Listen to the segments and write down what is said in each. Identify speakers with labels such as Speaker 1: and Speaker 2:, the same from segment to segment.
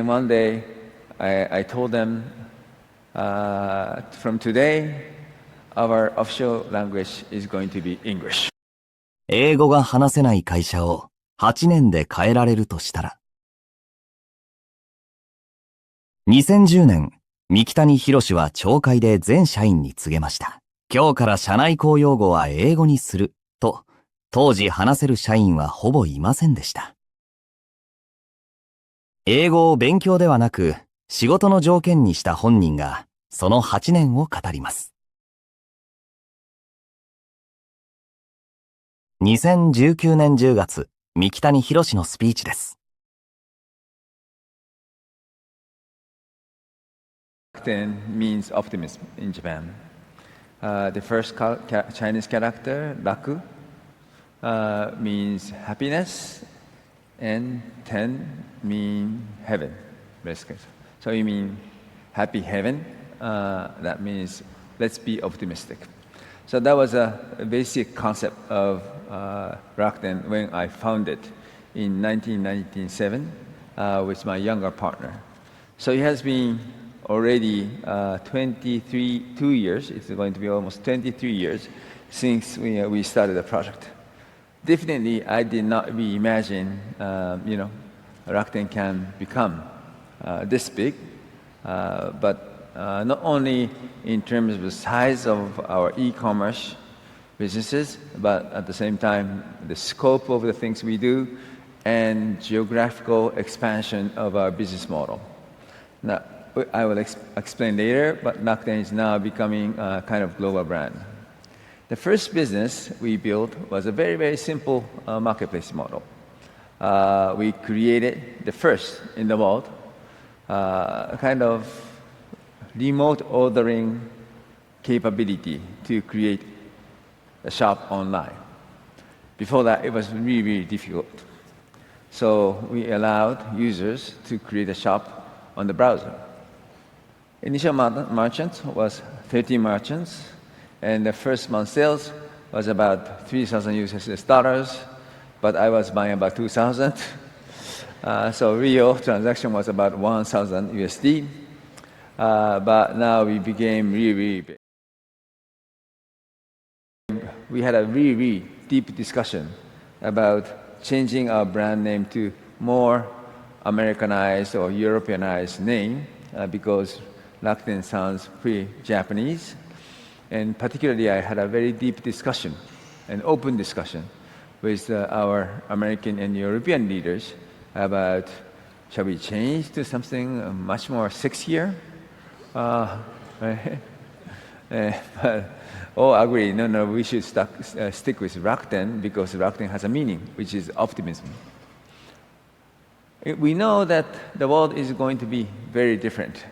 Speaker 1: then one day, I told them, from today, our official language is going to be English.
Speaker 2: 英語が話せない会社を8年で変えられるとしたら。2010年、三木谷浩は朝会で全社員に告げました。今日から社内公用語は英語にすると、当時話せる社員はほぼいませんでした。英語を勉強ではなく、仕事の条件にした本人が、その8年を語ります。2019年10月、三木谷浩のスピーチです。
Speaker 1: Rakuten means optimism in Japan. The first Chinese character, Raku, means happiness, and ten mean heaven, basically. So you mean happy heaven, that means let's be optimistic. So that was a basic concept of Rakuten when I founded in 1997 with my younger partner. So it has been already 2 years, it's going to be almost 23 years since we started the project. Definitely, I did not imagine, Rakuten can become this big, but not only in terms of the size of our e-commerce businesses, but at the same time, the scope of the things we do and geographical expansion of our business model. Now, I will explain later, but Rakuten is now becoming a kind of global brand. The first business we built was a very, very simple marketplace model. We created the first in the world kind of remote ordering capability to create a shop online. Before that, it was really, really difficult. So we allowed users to create a shop on the browser. Initial merchant was 30 merchants, and the first month sales was about 3,000 US dollars, but I was buying about 2,000. So real transaction was about 1,000 USD. But now we became really, really big. We had a really, really deep discussion about changing our brand name to more Americanized or Europeanized name because Rakuten sounds pretty Japanese. And particularly, I had a very deep discussion, an open discussion with our American and European leaders about, shall we change to something much more sexier? But all agree, no, we should stick with Rakuten because Rakuten has a meaning, which is optimism. We know that the world is going to be very different,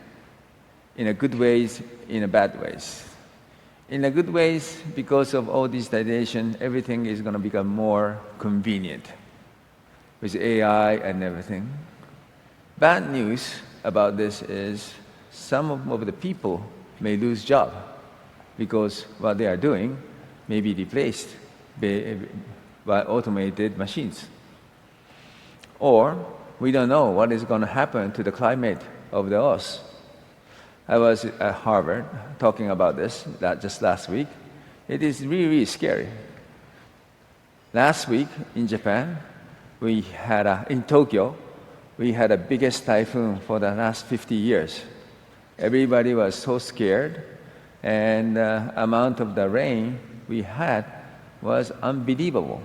Speaker 1: in a good ways, in a bad ways. In a good ways, because of all digitization, everything is going to become more convenient with AI and everything. Bad news about this is some of the people may lose job because what they are doing may be replaced by automated machines. Or we don't know what is going to happen to the climate of the Earth. I was at Harvard talking about this just last week. It is really, really scary. Last week in Japan, in Tokyo, we had the biggest typhoon for the last 50 years. Everybody was so scared, and the amount of the rain we had was unbelievable.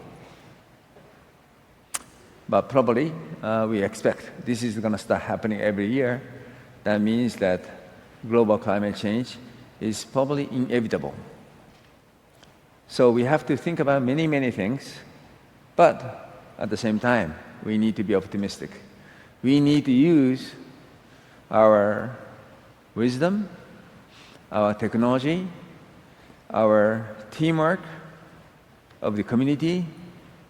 Speaker 1: But probably we expect this is going to start happening every year. That means that global climate change is probably inevitable. So we have to think about many, many things, but at the same time, we need to be optimistic. We need to use our wisdom, our technology, our teamwork of the community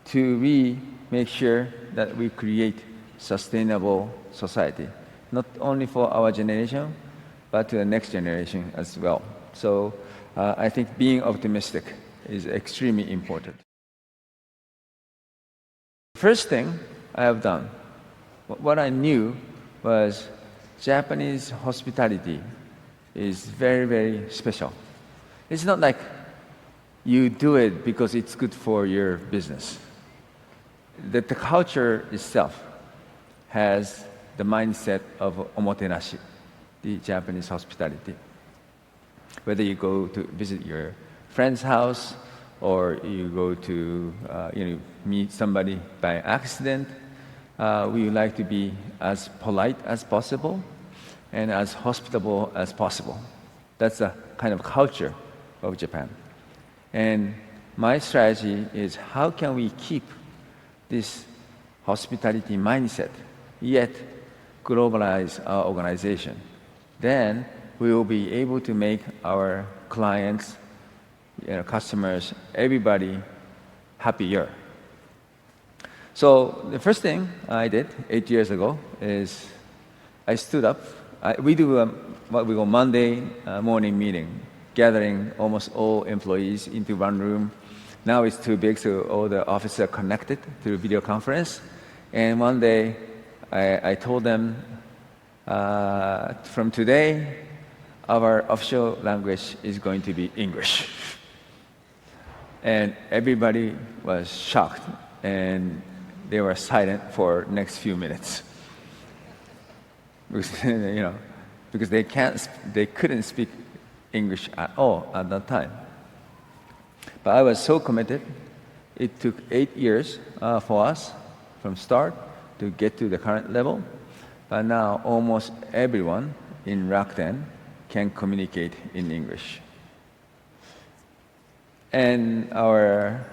Speaker 1: to really make sure that we create sustainable society, not only for our generation, but to the next generation as well. So I think being optimistic is extremely important. First thing I have done, what I knew was Japanese hospitality is very, very special. It's not like you do it because it's good for your business. The culture itself has the mindset of omotenashi, the Japanese hospitality. Whether you go to visit your friend's house or you go to meet somebody by accident, we would like to be as polite as possible and as hospitable as possible. That's the kind of culture of Japan. And my strategy is how can we keep this hospitality mindset, yet globalize our organization? Then we will be able to make our clients, customers, everybody happier. So the first thing I did 8 years ago is I stood up. We do what we call Monday morning meeting, gathering almost all employees into one room. Now it's too big, so all the offices are connected through video conference. And one day I told them, from today, our official language is going to be English. And everybody was shocked, and they were silent for the next few minutes. Because they couldn't speak English at all at that time. But I was so committed. It took 8 years for us from start to get to the current level. But now almost everyone in Rakuten can communicate in English. And our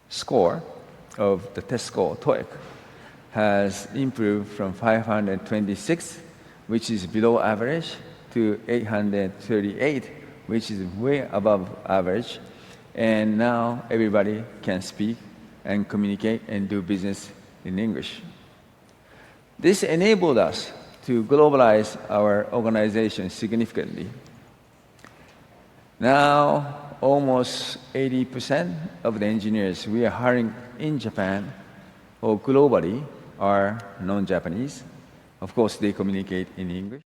Speaker 1: score of the test score, TOEIC, has improved from 526, which is below average, to 838, which is way above average. And now everybody can speak and communicate and do business in English. This enabled us to globalize our organization significantly. Now, almost 80% of the engineers we are hiring in Japan or globally are non-Japanese. Of course, they communicate in English.